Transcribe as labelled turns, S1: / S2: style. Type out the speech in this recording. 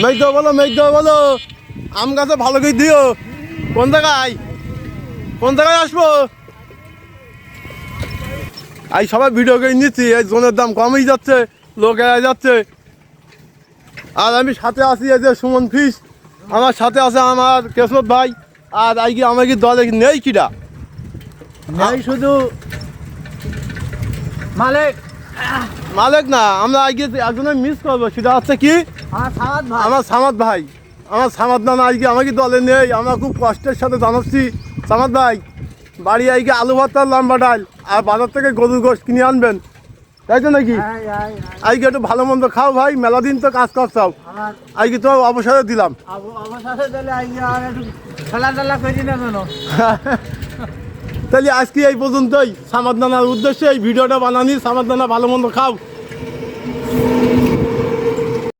S1: মেঘ দেবো বলো আম গাছে ভালো করে দিও। কোন জায়গায় আসবো? এই সবাই ভিডিও করে নিচ্ছি, এই জোনের দাম কমই যাচ্ছে, লোক যাচ্ছে। আর আমি সাথে আছি এই যে সুমন ফিস, আমার সাথে আছে আমার কেশব ভাই। আর আজকে আমার কি দলে নেই কিরা
S2: নেই, শুধু
S1: মালিক না, আমরা আজকে একজনের মিস করবো, সেটা হচ্ছে কি আমার সামাদ ভাই। আমার সামাদ না আজকে আমাকে দলে নেই, আমরা খুব কষ্টের সাথে জানাচ্ছি। সামাদ ভাই বাড়ি আজকে আলু ভর্তা লম্বা ডাল আর বাজার থেকে গরুর গোশ কিনে আনবেন, তাই তো নাকি? আজকে একটু ভালো মন্দ খাও ভাই, মেলা দিন তো কাজ করছাও, আজকে তো অবসরে দিলাম। তাহলে আজকে এই পর্যন্তই, সামাদ নানার উদ্দেশ্যে এই ভিডিওটা বানানি। সামাদ নানা ভালো মন্দ খাও।